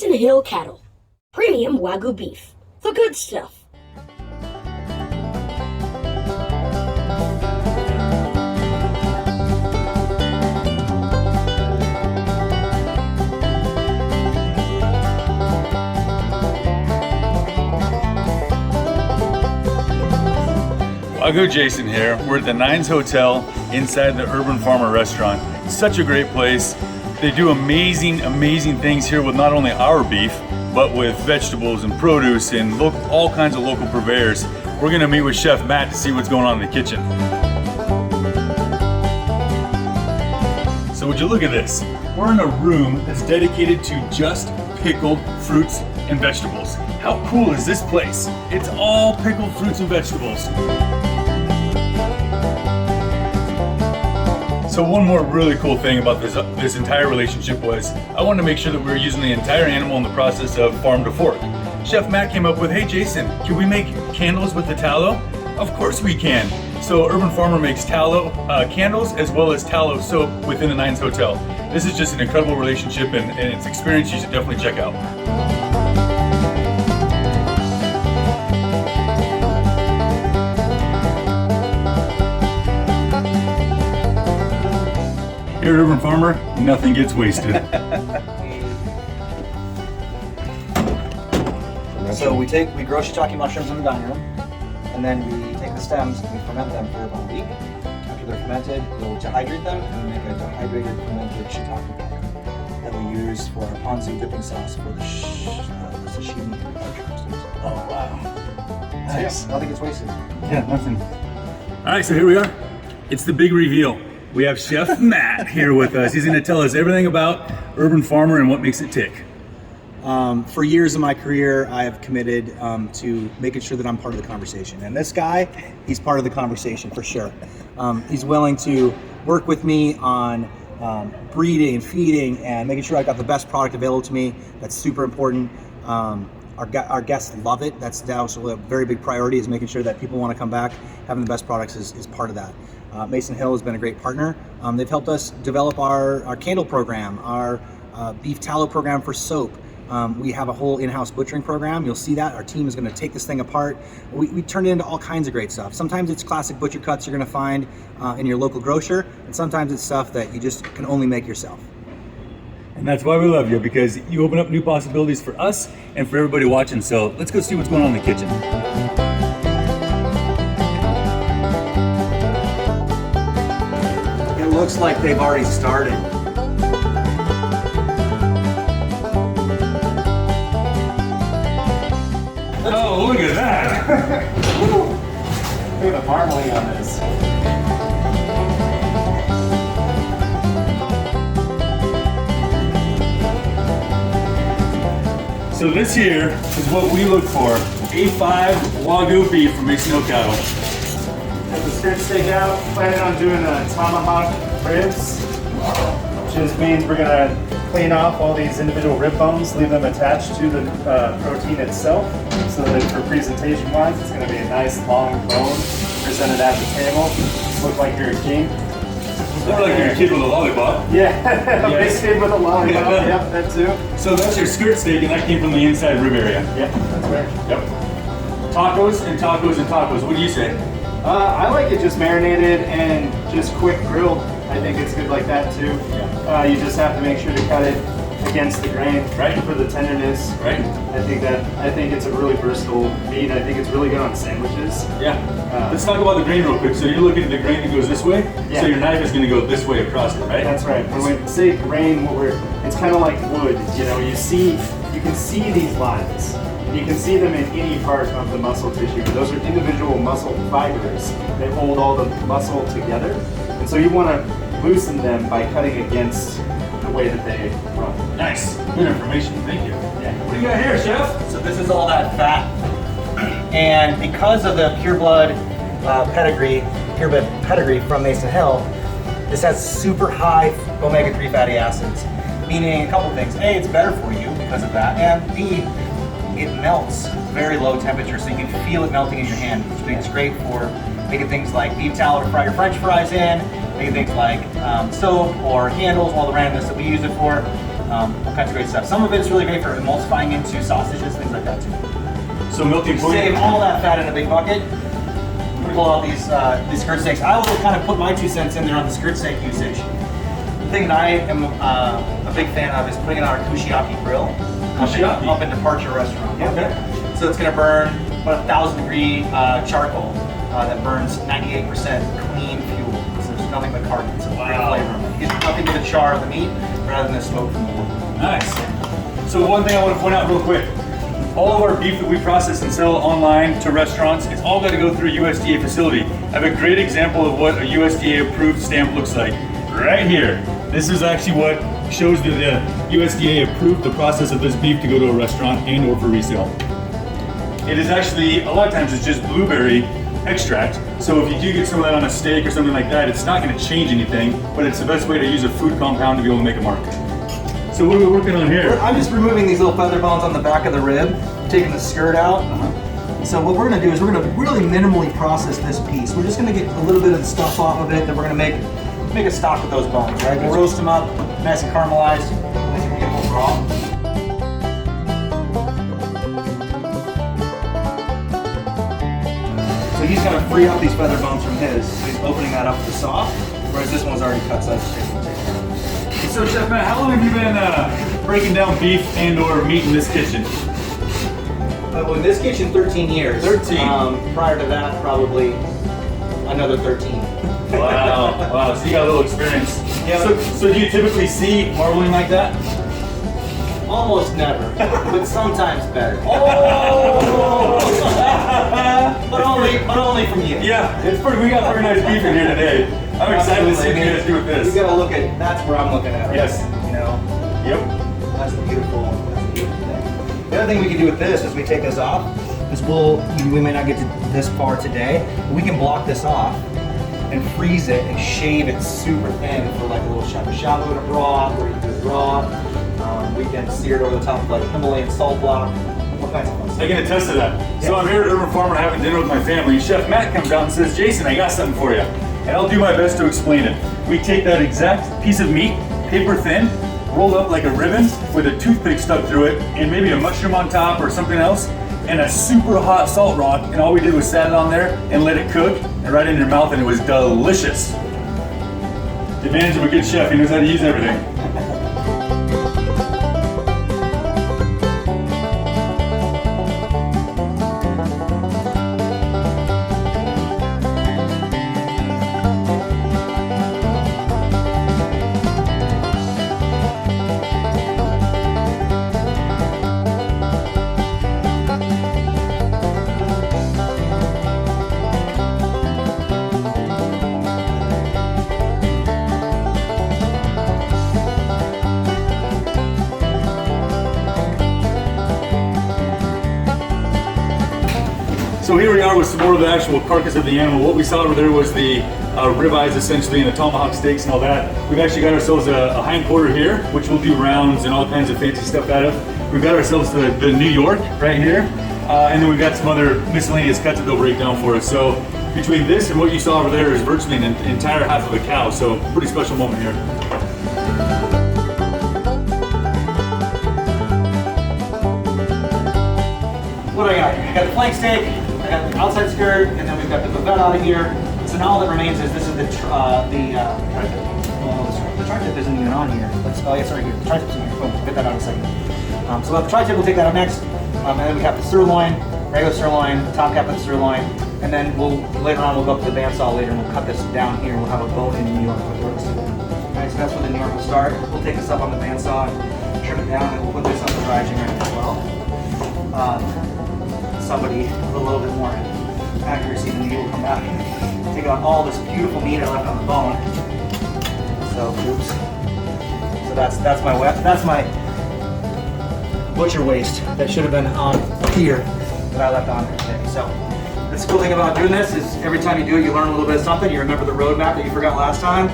Masonhill cattle. Premium Wagyu beef. The good stuff. Wagyu Jason here. We're at the Nines Hotel inside the Urban Farmer restaurant. Such a great place. They do amazing things here with not only our beef, but with vegetables and produce and all kinds of local purveyors. We're gonna meet with Chef Matt to see what's going on in the kitchen. So would you look at this? We're in a room that's dedicated to just pickled fruits and vegetables. How cool is this place? It's all pickled fruits and vegetables. So one more really cool thing about this entire relationship was I wanted to make sure that we were using the entire animal in the process of farm to fork. Chef Matt came up with, hey Jason, can we make candles with the tallow? Of course we can. So Urban Farmer makes tallow candles as well as tallow soap within the Nines Hotel. This is just an incredible relationship and it's an experience you should definitely check out. Here at Urban Farmer, nothing gets wasted. So we grow shiitake mushrooms in the dining room, and then we take the stems and we ferment them for about a week. After they're fermented, we'll dehydrate them and we make a dehydrated fermented shiitake powder that we use for our ponzu dipping sauce for the sashimi and mushrooms. Oh wow. Nice. So, yeah, nothing gets wasted. Yeah, nothing. All right, so here we are. It's the big reveal. We have Chef Matt here with us. He's gonna tell us everything about Urban Farmer and what makes it tick. For years in my career, I have committed to making sure that I'm part of the conversation. And this guy, he's part of the conversation for sure. He's willing to work with me on breeding and feeding and making sure I got the best product available to me. That's super important. Our guests love it. That's also a very big priority, is making sure that people want to come back. Having the best products is part of that. Masonhill has been a great partner. They've helped us develop our candle program, our beef tallow program for soap. We have a whole in-house butchering program. You'll see that. Our team is going to take this thing apart. We turn it into all kinds of great stuff. Sometimes it's classic butcher cuts you're going to find in your local grocer, and sometimes it's stuff that you just can only make yourself. And that's why we love you, because you open up new possibilities for us and for everybody watching. So let's go see what's going on in the kitchen. It looks like they've already started. Oh, look at that! Look at the marbling on this. So this here is what we look for. A5 Wagyu beef from Masonhill cattle. Got the skirt steak out, planning on doing a tomahawk ribs, which just means we're gonna clean off all these individual rib bones, leave them attached to the protein itself, so that for presentation wise, it's gonna be a nice long bone presented at the table. Look like you're a king. Look like you're a kid with a lollipop. Yeah, a big kid with a lollipop, yep, that too. So that's your skirt steak, and that came from the inside rib area. Yep, that's right. Yep. Tacos and tacos and tacos. What do you say? I like it just marinated and just quick grilled. I think it's good like that too. Yeah. You just have to make sure to cut it against the grain, right, for the tenderness. Right. I think it's a really versatile meat. I think it's really good on sandwiches. Yeah. Let's talk about the grain real quick. So you're looking at the grain that goes this way. Yeah. So your knife is going to go this way across it, right? That's right. When we say grain, it's kind of like wood. You know, you can see these lines. You can see them in any part of the muscle tissue. Those are individual muscle fibers that hold all the muscle together. And so you want to loosen them by cutting against the way that they run. Nice. Good information. Thank you. Yeah. What do you got here, Chef? So this is all that fat. And because of the pure blood pedigree from Masonhill, this has super high omega-3 fatty acids, meaning a couple things. A, it's better for you because of that, and B, it melts very low temperature, so you can feel it melting in your hand, which makes it great for making things like beef tallow to fry your French fries in, making things like soap or candles, all the randomness that we use it for. All kinds of great stuff. Some of it's really great for emulsifying into sausages, things like that too. So melting point. Save all that fat in a big bucket. We pull out these skirt steaks. I will kind of put my 2 cents in there on the skirt steak usage. The thing that I am a big fan of is putting it on a kushiyaki grill up in Departure restaurant. Okay. So it's going to burn about 1,000-degree charcoal that burns 98% clean fuel. So there's nothing but carbon. So great flavor. You get nothing but the char of the meat rather than the smoke from the wood. Nice. So one thing I want to point out real quick. All of our beef that we process and sell online to restaurants, it's all got to go through a USDA facility. I have a great example of what a USDA approved stamp looks like right here. This is actually what shows that the USDA approved the process of this beef to go to a restaurant and or for resale. It is actually, a lot of times it's just blueberry extract. So if you do get some of that on a steak or something like that, it's not going to change anything, but it's the best way to use a food compound to be able to make a mark. So what are we working on here? I'm just removing these little feather bones on the back of the rib, taking the skirt out. So what we're going to do is we're going to really minimally process this piece. We're just going to get a little bit of the stuff off of it, then we're going to make a stock with those bones, right? We'll roast them up, nice and caramelized, nice and beautiful raw. So he's going to free up these feather bones from his. So he's opening that up to soft, whereas this one's already cut, so that's straight from the table. So Chef Matt, how long have you been breaking down beef and or meat in this kitchen? Well, in this kitchen, 13 years. 13. Prior to that, probably another 13. Wow, wow, so you got a little experience. Yeah. So do you typically see marbling like that? Almost never, but sometimes better. Oh! but only from you. Yeah, it's pretty. We got pretty nice beef in here today. I'm excited to see what you guys do with this. You gotta look at, that's where I'm looking at. Right? Yes. You know? Yep. That's the beautiful thing. The other thing we can do with this is we take this off, is we may not get to this far today, but we can block this off and freeze it and shave it super thin for like a little shabu-shabu in a broth, or you can do it raw. We can sear it over the top of like Himalayan salt block, all kinds of fun stuff. I can attest to that. Yes. So I'm here at Urban Farmer having dinner with my family. Chef Matt comes out and says, Jason, I got something for you. And I'll do my best to explain it. We take that exact piece of meat, paper thin, rolled up like a ribbon with a toothpick stuck through it, and maybe a mushroom on top or something else, and a super hot salt rock, and all we did was sat it on there and let it cook, and right in your mouth, and it was delicious. The advantage of a good chef, he knows how to use everything. So here we are with some more of the actual carcass of the animal. What we saw over there was the ribeyes essentially and the tomahawk steaks and all that. We've actually got ourselves a hind quarter here, which we'll do rounds and all kinds of fancy stuff out of. We've got ourselves the New York right here. And then we've got some other miscellaneous cuts that they'll break down for us. So between this and what you saw over there is virtually an entire half of a cow. So pretty special moment here. What do I got here? I got the flank steak, I got the outside skirt, and then we've got the bavette out of here. So now all that remains is this is the tri-tip isn't even on here. Oh yeah, sorry, here. The tri-tip's in here. Boom, we'll get that out in a second. So we'll have the tri-tip, we'll take that out next. And then we have the sirloin, regular sirloin, top cap of the sirloin, and then later on we'll go up to the bandsaw later and we'll cut this down here. We'll have a bone in New York with roast. Alright, so that's where the New York will start. We'll take this up on the bandsaw and trim it down, and we'll put this on the dry aging rack as well. Somebody with a little bit more accuracy than me will come back and take out all this beautiful meat I left on the bone. So, oops. So that's my butcher waste that should have been on here that I left on there today. So, the cool thing about doing this is every time you do it, you learn a little bit of something. You remember the roadmap that you forgot last time.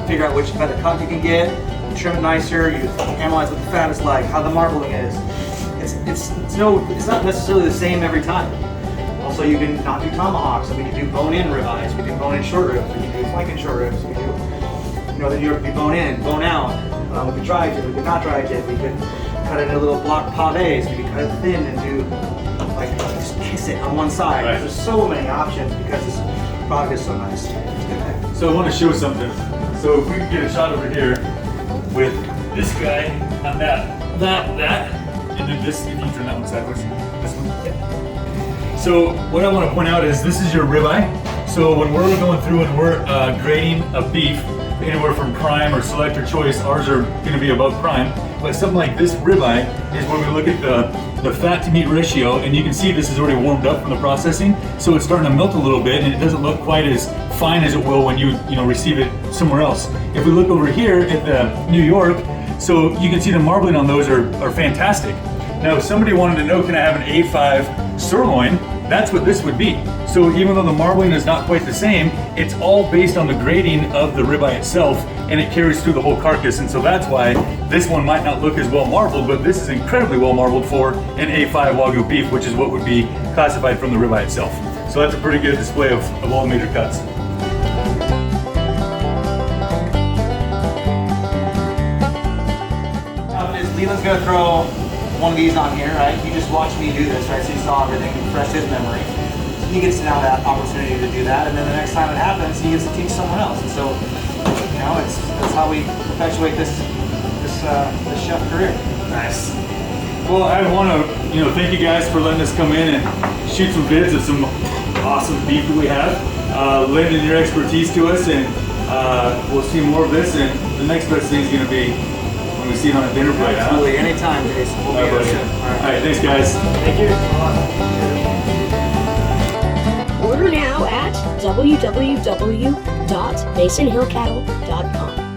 Figure out which better cut you can get. You trim it nicer. You analyze what the fat is like, how the marbling is. It's not necessarily the same every time. Also, you can not do tomahawks, so we can do bone-in ribeyes, we can do bone-in short ribs, we can do flank and short ribs, we do, then you have to be bone-in, bone-out. We could dry it, we could not dry it, we could cut it into little block pavés, we could cut it thin and do, like, just kiss it on one side. Right. There's so many options because this product is so nice. So I want to show something. So if we can get a shot over here with this guy on that, and then this, if you turn that one sideways, this one. So what I want to point out is this is your ribeye. So when we're going through and we're grading a beef, anywhere from prime or select or choice, ours are going to be above prime. But something like this ribeye is when we look at the fat to meat ratio, and you can see this is already warmed up from the processing, so it's starting to melt a little bit, and it doesn't look quite as fine as it will when you receive it somewhere else. If we look over here at the New York, so you can see the marbling on those are fantastic. Now, if somebody wanted to know, can I have an A5 sirloin? That's what this would be. So even though the marbling is not quite the same, it's all based on the grading of the ribeye itself, and it carries through the whole carcass. And so that's why this one might not look as well marbled, but this is incredibly well marbled for an A5 Wagyu beef, which is what would be classified from the ribeye itself. So that's a pretty good display of all the major cuts. Leland's gonna throw one of these on here, right? He just watched me do this, right? So he saw everything, refreshed his memory. He gets to now that opportunity to do that, and then the next time it happens, he gets to teach someone else. And so, that's how we perpetuate this chef career. Nice. Well, I want to, thank you guys for letting us come in and shoot some vids of some awesome beef that we have, lending your expertise to us, and we'll see more of this. And the next best thing is going to be when we see it on a dinner plate. Absolutely, anytime, Jason. We'll be here soon. All right, thanks, guys. Thank you. Order now at www.masonhillcattle.com.